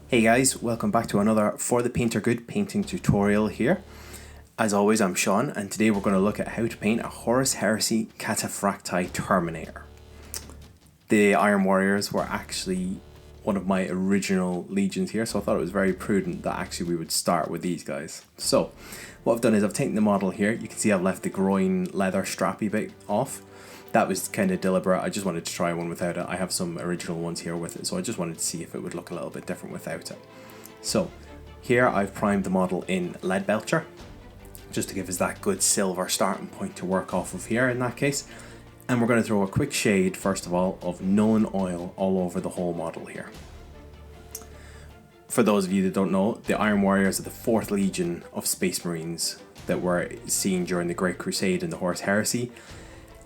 Hey guys, welcome back to another For the Painter Good painting tutorial here. As always, I'm Sean, and today we're going to look at how to paint a Horus Heresy Cataphracti Terminator. The Iron Warriors were actually one of my original legions here, so I thought it was very prudent that actually we would start with these guys. So, what I've done is I've taken the model here. You can see I've left the groin leather strappy bit off. That was kind of deliberate. I just wanted to try one without it. I have some original ones here with it, so I just wanted to see if it would look a little bit different without it. So here I've primed the model in lead belcher, just to give us that good silver starting point to work off of here in that case. And we're going to throw a quick shade, first of all, of Nuln Oil all over the whole model here. For those of you that don't know, the Iron Warriors are the 4th Legion of Space Marines that were seen during the Great Crusade and the Horus Heresy.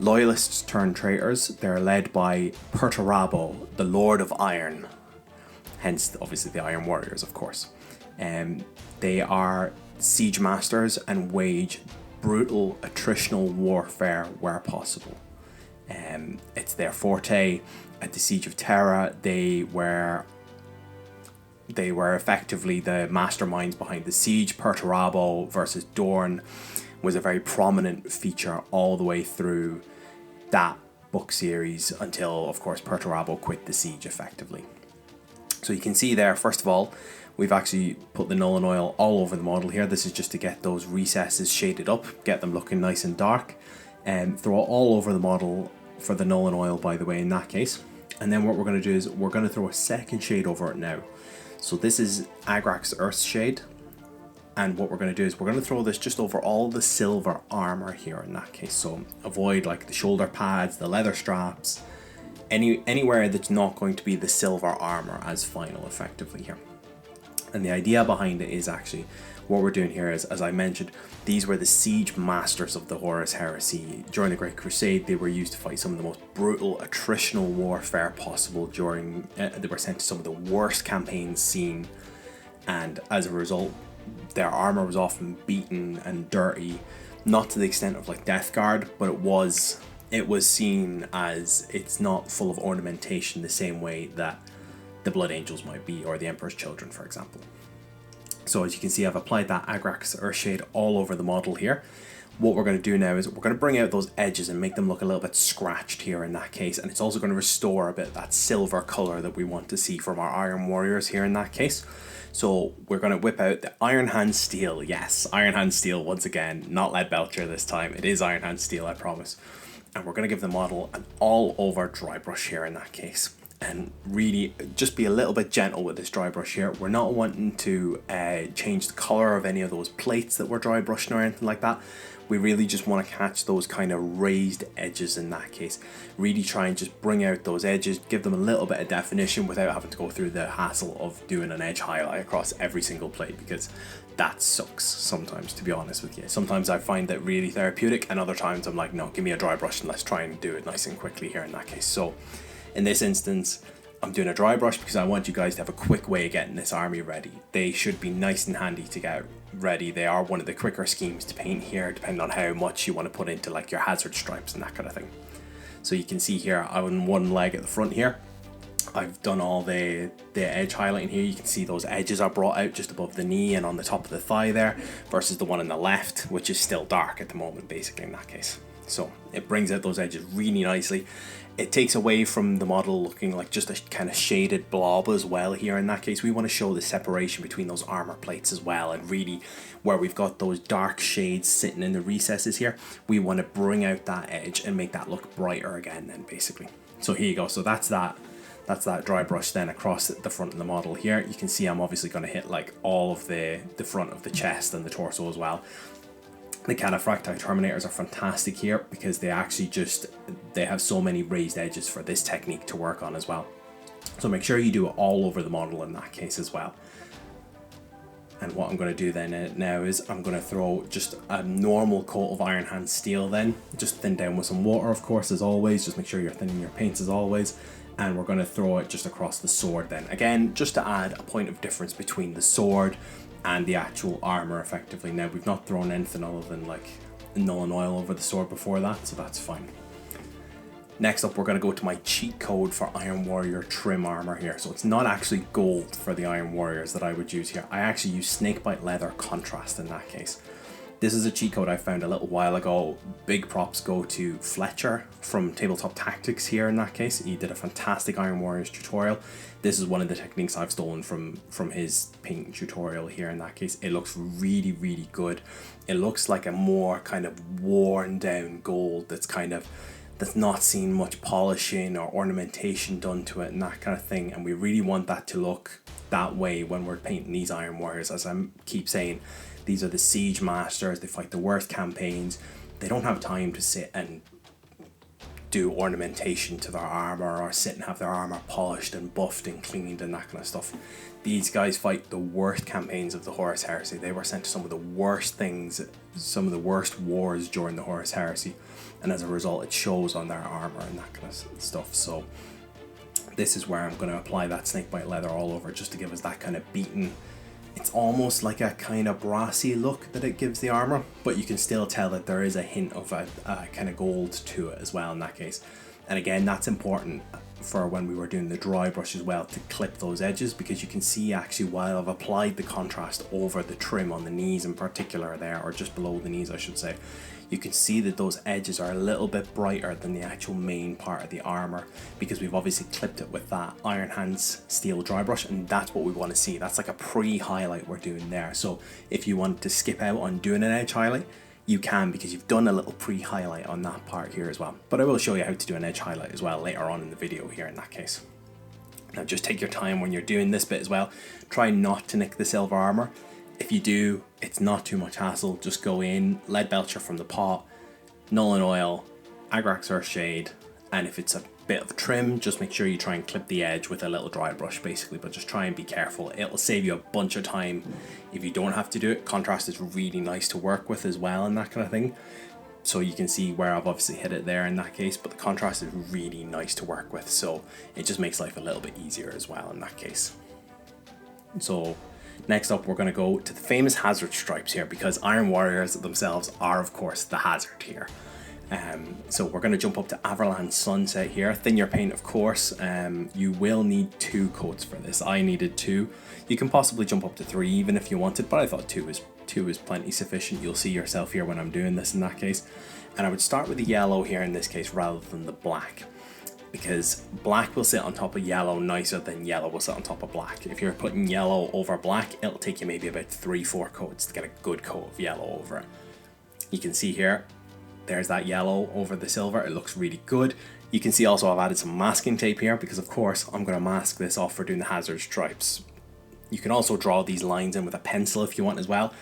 Loyalists turned traitors. They're led by Perturabo, the Lord of Iron, hence obviously the Iron Warriors, of course. They are siege masters and wage brutal attritional warfare where possible. It's their forte. At the Siege of Terra, they were effectively the masterminds behind the siege. Perturabo versus Dorn was a very prominent feature all the way through that book series until, of course, Perturabo quit the siege effectively. So you can see there, first of all, we've actually put the Nuln Oil all over the model here. This is just to get those recesses shaded up, get them looking nice and dark, and throw it all over the model for the Nuln Oil, by the way, in that case. And then what we're going to do is we're going to throw a second shade over it now. So this is Agrax Earth shade. And what we're going to do is we're going to throw this just over all the silver armor here in that case. So avoid like the shoulder pads, the leather straps, anywhere that's not going to be the silver armor as final effectively here. And the idea behind it is actually what we're doing here is, as I mentioned, these were the siege masters of the Horus Heresy. During the Great Crusade, they were used to fight some of the most brutal attritional warfare possible during, they were sent to some of the worst campaigns seen. And as a result, their armor was often beaten and dirty, not to the extent of like Death Guard, but it was seen as it's not full of ornamentation the same way that the Blood Angels might be, or the Emperor's Children, for example. So as you can see, I've applied that Agrax Earth shade all over the model here. What we're going to do now is we're going to bring out those edges and make them look a little bit scratched here in that case, and it's also going to restore a bit of that silver color that we want to see from our Iron Warriors here in that case. So we're going to whip out the Iron Hand Steel. Yes, Iron Hand Steel once again, not lead belcher this time. It is Iron Hand Steel, I promise. And we're going to give the model an all over dry brush here in that case. And really just be a little bit gentle with this dry brush here. We're not wanting to change the color of any of those plates that we're dry brushing or anything like that. We really just want to catch those kind of raised edges in that case. Really try and just bring out those edges, give them a little bit of definition without having to go through the hassle of doing an edge highlight across every single plate, because that sucks sometimes, to be honest with you. Sometimes I find that really therapeutic, and other times I'm like, no, give me a dry brush and let's try and do it nice and quickly here in that case. So in this instance, I'm doing a dry brush because I want you guys to have a quick way of getting this army ready. They should be nice and handy to get ready. They are one of the quicker schemes to paint here, depending on how much you want to put into like your hazard stripes and that kind of thing. So you can see here, on one leg at the front here, I've done all the edge highlighting here. You can see those edges are brought out just above the knee and on the top of the thigh there, versus the one on the left, which is still dark at the moment, basically, in that case. So it brings out those edges really nicely. It takes away from the model looking like just a kind of shaded blob as well here in that case. We want to show the separation between those armor plates as well, and really where we've got those dark shades sitting in the recesses here, we want to bring out that edge and make that look brighter again then, basically. So here you go. So that's that dry brush then across the front of the model here. You can see I'm obviously going to hit like all of the front of the chest and the torso as well. The Cataphracti Terminators are fantastic here because they actually they have so many raised edges for this technique to work on as well. So make sure you do it all over the model in that case as well. And what I'm going to do then now is I'm going to throw just a normal coat of Iron Hand Steel then, just thin down with some water, of course, as always. Just make sure you're thinning your paints as always. And we're going to throw it just across the sword then. Again, just to add a point of difference between the sword and the actual armor effectively. Now, we've not thrown anything other than like Nuln Oil over the sword before that, so that's fine. Next up, we're going to go to my cheat code for Iron Warrior trim armor here. So it's not actually gold for the Iron Warriors that I would use here. I actually use snakebite leather contrast in that case. This is a cheat code I found a little while ago. Big props go to Fletcher from Tabletop Tactics here in that case. He did a fantastic Iron Warriors tutorial. This is one of the techniques I've stolen from his paint tutorial here in that case. It looks really, really good. It looks like a more kind of worn down gold that's not seen much polishing or ornamentation done to it and that kind of thing. And we really want that to look that way when we're painting these Iron Warriors. As I keep saying, these are the siege masters. They fight the worst campaigns. They don't have time to sit and do ornamentation to their armor or sit and have their armor polished and buffed and cleaned and that kind of stuff. These guys fight the worst campaigns of the Horus Heresy. They were sent to some of the worst things, some of the worst wars during the Horus Heresy, and as a result it shows on their armor and that kind of stuff. So this is where I'm going to apply that snakebite leather all over, just to give us that kind of beaten, it's almost like a kind of brassy look that it gives the armor, but you can still tell that there is a hint of a kind of gold to it as well in that case. And again, that's important for when we were doing the dry brush as well, to clip those edges, because you can see actually while I've applied the contrast over the trim on the knees in particular there, or just below the knees I should say, you can see that those edges are a little bit brighter than the actual main part of the armor, because we've obviously clipped it with that Iron Hands steel dry brush, and that's what we want to see. That's like a pre-highlight we're doing there. So if you want to skip out on doing an edge highlight, you can, because you've done a little pre-highlight on that part here as well. But I will show you how to do an edge highlight as well later on in the video here in that case. Now just take your time when you're doing this bit as well. Try not to nick the silver armor. If you do, it's not too much hassle. Just go in, lead belcher from the pot, Nuln Oil, Agrax Earthshade, and if it's a bit of trim, just make sure you try and clip the edge with a little dry brush basically, but just try and be careful. It'll save you a bunch of time if you don't have to do it. Contrast is really nice to work with as well and that kind of thing. So you can see where I've obviously hit it there in that case, but the contrast is really nice to work with, so it just makes life a little bit easier as well in that case. So next up, we're going to go to the famous hazard stripes here, because Iron Warriors themselves are of course the hazard here. So we're going to jump up to Averland Sunset here. Thin your paint of course. You will need 2 coats for this. I needed 2. You can possibly jump up to 3 even if you wanted, but I thought 2 is plenty sufficient. You'll see yourself here when I'm doing this in that case. And I would start with the yellow here in this case rather than the black, because black will sit on top of yellow nicer than yellow will sit on top of black. If you're putting yellow over black, it'll take you maybe about 3-4 coats to get a good coat of yellow over it. You can see here, there's that yellow over the silver. It looks really good. You can see also I've added some masking tape here, because of course I'm going to mask this off for doing the hazard stripes. You can also draw these lines in with a pencil if you want as well.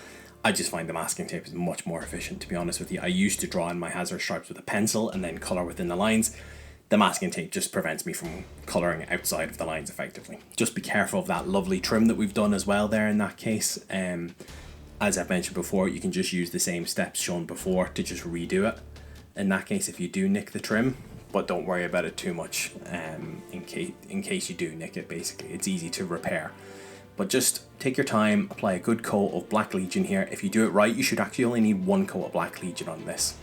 I just find the masking tape is much more efficient, to be honest with you. I used to draw in my hazard stripes with a pencil and then colour within the lines. The masking tape just prevents me from colouring outside of the lines effectively. Just be careful of that lovely trim that we've done as well there in that case. As I've mentioned before, you can just use the same steps shown before to just redo it in that case if you do nick the trim, but don't worry about it too much in case you do nick it. Basically it's easy to repair, but just take your time, apply a good coat of Black Legion here. If you do it right, you should actually only need 1 coat of Black Legion on this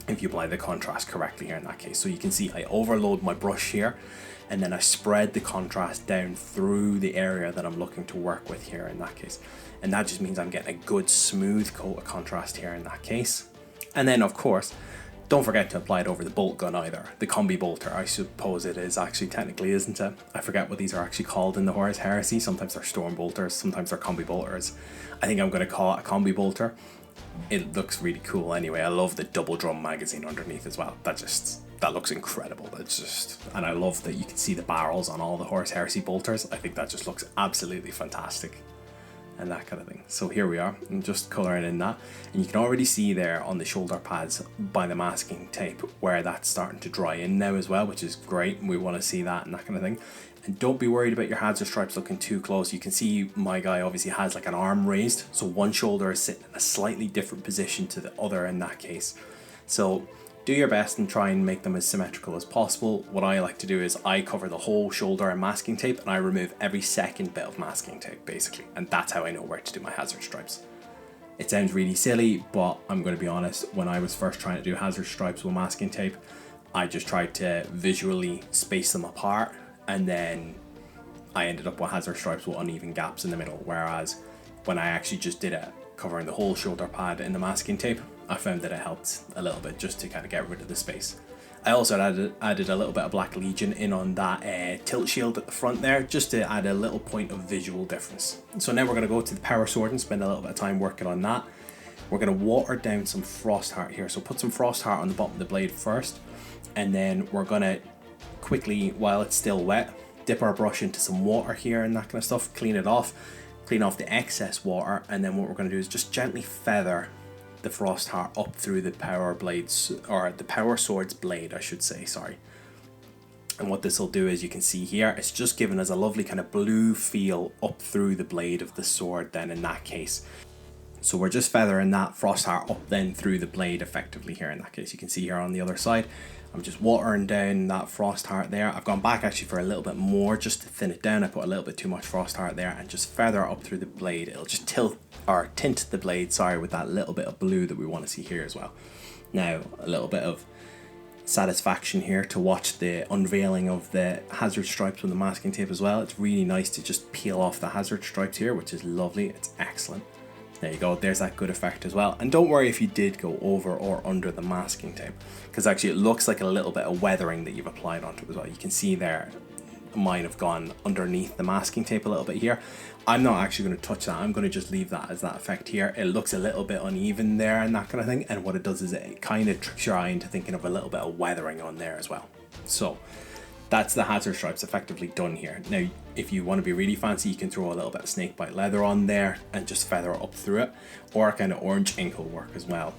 if you apply the contrast correctly here in that case. So you can see I overload my brush here, and then I spread the contrast down through the area that I'm looking to work with here in that case. And that just means I'm getting a good smooth coat of contrast here in that case. And then of course, don't forget to apply it over the bolt gun either. The combi bolter, I suppose it is actually technically, isn't it? I forget what these are actually called in the Horus Heresy. Sometimes they're storm bolters, sometimes they're combi bolters. I think I'm going to call it a combi bolter. It looks really cool anyway. I love the double drum magazine underneath as well. That looks incredible. And I love that you can see the barrels on all the Horus Heresy bolters. I think that just looks absolutely fantastic and that kind of thing. So here we are, I'm just colouring in that, and you can already see there on the shoulder pads by the masking tape where that's starting to dry in now as well, which is great. We want to see that and that kind of thing. And don't be worried about your hazard stripes looking too close. You can see my guy obviously has like an arm raised, so one shoulder is sitting in a slightly different position to the other in that case. So do your best and try and make them as symmetrical as possible. What I like to do is I cover the whole shoulder in masking tape, and I remove every second bit of masking tape basically, and that's how I know where to do my hazard stripes. It sounds really silly, but I'm going to be honest, when I was first trying to do hazard stripes with masking tape, I just tried to visually space them apart, and then I ended up with hazard stripes with uneven gaps in the middle, whereas when I actually just did it covering the whole shoulder pad in the masking tape, I found that it helped a little bit just to kind of get rid of the space. I also added a little bit of Black Legion in on that tilt shield at the front there, just to add a little point of visual difference. So now we're going to go to the power sword and spend a little bit of time working on that. We're going to water down some Frostheart here. So put some Frostheart on the bottom of the blade first, and then we're going to quickly, while it's still wet, dip our brush into some water here and that kind of stuff, clean it off, clean off the excess water, and then what we're going to do is just gently feather the Frostheart up through the power blades, or the power sword's blade I should say, sorry. And what this will do, as you can see here, it's just giving us a lovely kind of blue feel up through the blade of the sword then in that case. So we're just feathering that Frostheart up then through the blade effectively here in that case. You can see here on the other side, I'm just watering down that Frostheart there. I've gone back actually for a little bit more just to thin it down. I put a little bit too much Frostheart there and just feather up through the blade. It'll just tint the blade, sorry, with that little bit of blue that we want to see here as well. Now, a little bit of satisfaction here to watch the unveiling of the hazard stripes with the masking tape as well. It's really nice to just peel off the hazard stripes here, which is lovely. It's excellent. There you go, there's that good effect as well. And don't worry if you did go over or under the masking tape, because actually it looks like a little bit of weathering that you've applied onto it as well. You can see there, mine have gone underneath the masking tape a little bit here. I'm not actually going to touch that. I'm going to just leave that as that effect here. It looks a little bit uneven there and that kind of thing. And what it does is it kind of tricks your eye into thinking of a little bit of weathering on there as well. So that's the hazard stripes effectively done here. Now, if you want to be really fancy, you can throw a little bit of snakebite leather on there and just feather up through it, or a kind of orange ink will work as well.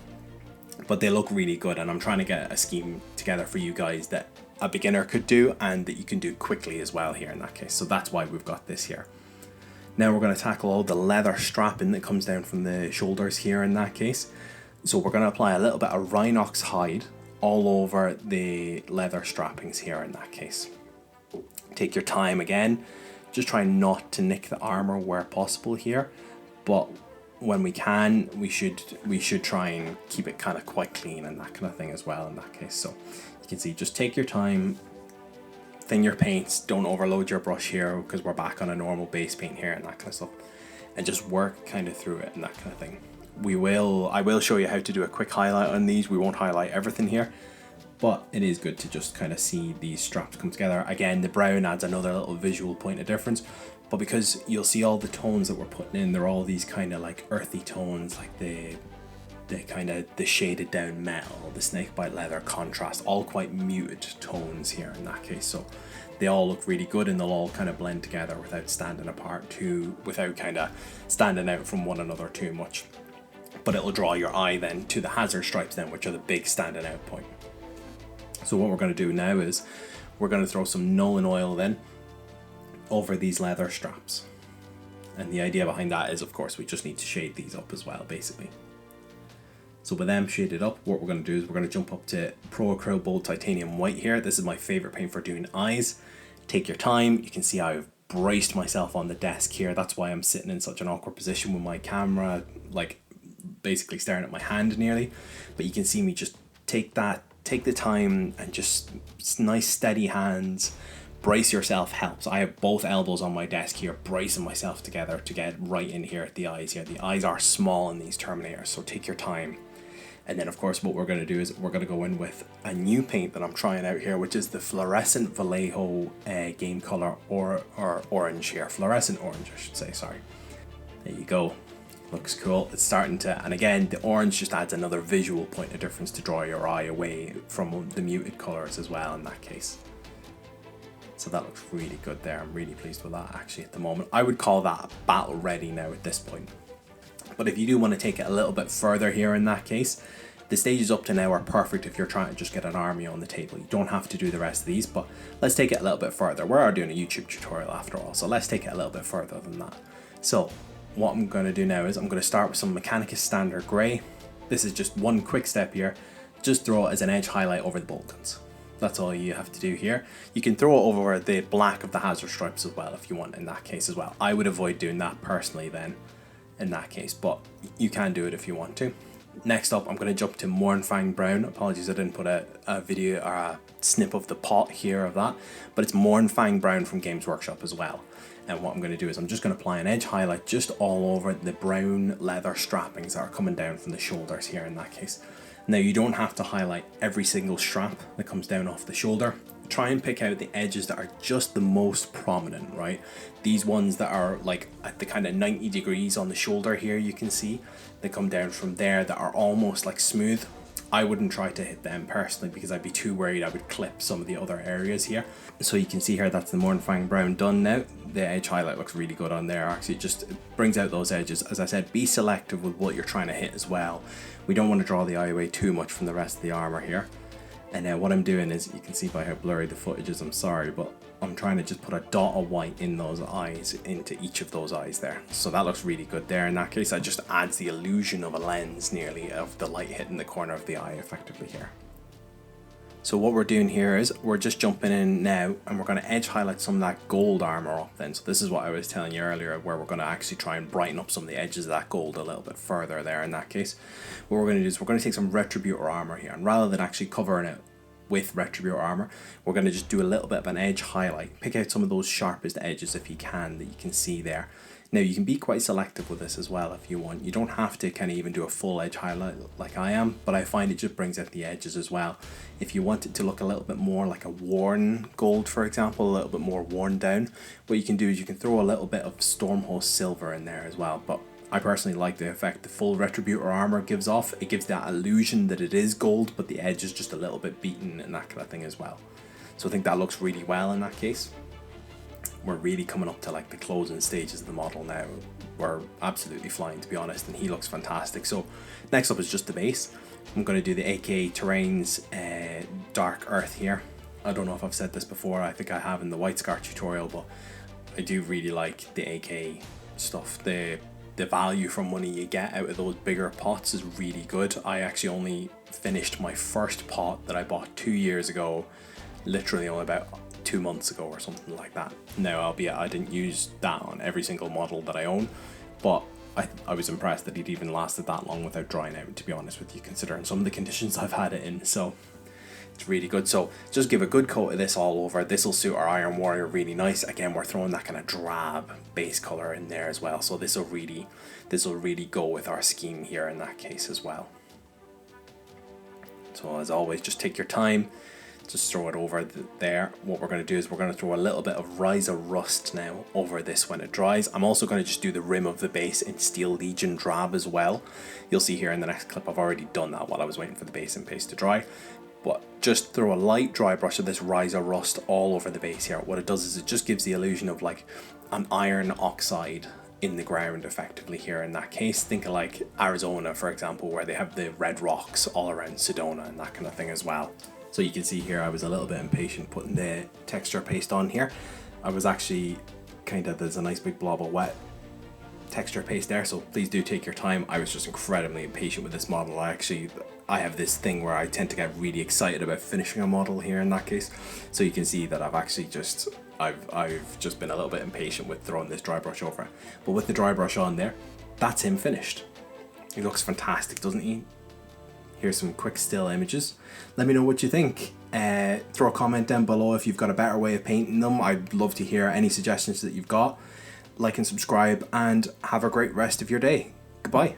But they look really good, and I'm trying to get a scheme together for you guys that a beginner could do and that you can do quickly as well here in that case. So that's why we've got this here. Now we're going to tackle all the leather strapping that comes down from the shoulders here in that case. So we're going to apply a little bit of Rhinox hide all over the leather strappings here in that case. Take your time again, just try not to nick the armor where possible here, but when we can, we should try and keep it kind of quite clean and that kind of thing as well in that case. So you can see, just take your time, thin your paints, don't overload your brush here because we're back on a normal base paint here and that kind of stuff, and just work kind of through it and that kind of thing. I will show you how to do a quick highlight on these. We won't highlight everything here, but it is good to just kind of see these straps come together. Again, the brown adds another little visual point of difference, but because you'll see all the tones that we're putting in, they're all these kind of like earthy tones, like the kind of the shaded down metal, the snakebite leather contrast, all quite muted tones here in that case. So they all look really good and they'll all kind of blend together without standing apart without kind of standing out from one another too much. But it'll draw your eye then to the hazard stripes then, which are the big standing out point. So what we're going to do now is we're going to throw some Nolan oil then over these leather straps. And the idea behind that is, of course, we just need to shade these up as well, basically. So with them shaded up, what we're going to do is we're going to jump up to Pro Acryl Bold Titanium White here. This is my favorite paint for doing eyes. Take your time. You can see I've braced myself on the desk here. That's why I'm sitting in such an awkward position with my camera, like basically staring at my hand nearly. But you can see me just take the time and just nice steady hands. Brace yourself helps. I have both elbows on my desk here, bracing myself together to get right in here at the eyes here. The eyes are small in these Terminators, so take your time. And then of course what we're going to do is we're going to go in with a new paint that I'm trying out here, which is the Fluorescent Vallejo Game Color or Orange here. Fluorescent Orange, I should say, sorry. There you go. Looks cool. It's starting to, and again, the orange just adds another visual point of difference to draw your eye away from the muted colors as well in that case. So that looks really good there. I'm really pleased with that actually at the moment. I would call that battle ready now at this point. But if you do want to take it a little bit further here in that case, the stages up to now are perfect if you're trying to just get an army on the table. You don't have to do the rest of these, but let's take it a little bit further. We are doing a YouTube tutorial after all, so let's take it a little bit further than that. So what I'm going to do now is I'm going to start with some Mechanicus Standard Grey. This is just one quick step here. Just throw it as an edge highlight over the bolt guns. That's all you have to do here. You can throw it over the black of the hazard stripes as well if you want in that case as well. I would avoid doing that personally then in that case, but you can do it if you want to. Next up, I'm going to jump to Mornfang Brown. Apologies, I didn't put a video or a snip of the pot here of that, but it's Mornfang Brown from Games Workshop as well. And what I'm going to do is I'm just going to apply an edge highlight just all over the brown leather strappings that are coming down from the shoulders here in that case. Now, you don't have to highlight every single strap that comes down off the shoulder. Try and pick out the edges that are just the most prominent, right? These ones that are like at the kind of 90 degrees on the shoulder here, you can see they come down from there that are almost like smooth. I wouldn't try to hit them personally because I'd be too worried I would clip some of the other areas here. So you can see here that's the Mornfang Brown done now. The edge highlight looks really good on there. Actually, it just brings out those edges. As I said, be selective with what you're trying to hit as well. We don't want to draw the eye away too much from the rest of the armor here. And then what I'm doing is, you can see by how blurry the footage is, I'm sorry, but I'm trying to just put a dot of white in those eyes, into each of those eyes there. So that looks really good there. In that case, that just adds the illusion of a lens nearly of the light hitting the corner of the eye effectively here. So what we're doing here is we're just jumping in now and we're going to edge highlight some of that gold armor up then. So this is what I was telling you earlier, where we're going to actually try and brighten up some of the edges of that gold a little bit further there in that case. What we're going to do is we're going to take some Retributor armor here, and rather than actually covering it with Retributor armor, we're going to just do a little bit of an edge highlight. Pick out some of those sharpest edges if you can, that you can see there. Now you can be quite selective with this as well if you want. You don't have to kind of even do a full edge highlight like I am, but I find it just brings out the edges as well. If you want it to look a little bit more like a worn gold, for example, a little bit more worn down, what you can do is you can throw a little bit of Stormhost silver in there as well. But I personally like the effect the full Retributor armor gives off. It gives that illusion that it is gold, but the edge is just a little bit beaten and that kind of thing as well. So I think that looks really well in that case. We're really coming up to like the closing stages of the model now. We're absolutely flying, to be honest, and he looks fantastic. So next up is just the base. I'm going to do the AK Terrains Dark Earth here. I don't know if I've said this before, I think I have in the White Scar tutorial, but I do really like the AK stuff. The value for money you get out of those bigger pots is really good. I actually only finished my first pot that I bought 2 years ago, literally only about 2 months ago or something like that. Now, albeit I didn't use that on every single model that I own, but I was impressed that it even lasted that long without drying out, to be honest with you, considering some of the conditions I've had it in. So it's really good. So just give a good coat of this all over. This will suit our Iron Warrior really nice. Again, we're throwing that kind of drab base color in there as well, so this will really go with our scheme here in that case as well. So as always, just take your time, just throw it over there. What we're going to do is we're going to throw a little bit of Rise of Rust now over this when it dries. I'm also going to just do the rim of the base in Steel Legion drab as well. You'll see here in the next clip I've already done that while I was waiting for the base and paste to dry. But just throw a light dry brush of this Rise of Rust all over the base here. What it does is it just gives the illusion of like an iron oxide in the ground effectively here in that case. Think of like Arizona, for example, where they have the red rocks all around Sedona and that kind of thing as well. So you can see here I was a little bit impatient putting the texture paste on here. I was actually there's a nice big blob of wet texture paste there, so please do take your time. I was just incredibly impatient with this model. I have this thing where I tend to get really excited about finishing a model here in that case. So you can see that I've just been a little bit impatient with throwing this dry brush over it. But with the dry brush on there, that's him finished. He looks fantastic, doesn't he? Here's some quick still images. Let me know what you think. Throw a comment down below if you've got a better way of painting them. I'd love to hear any suggestions that you've got. Like and subscribe, and have a great rest of your day. Goodbye.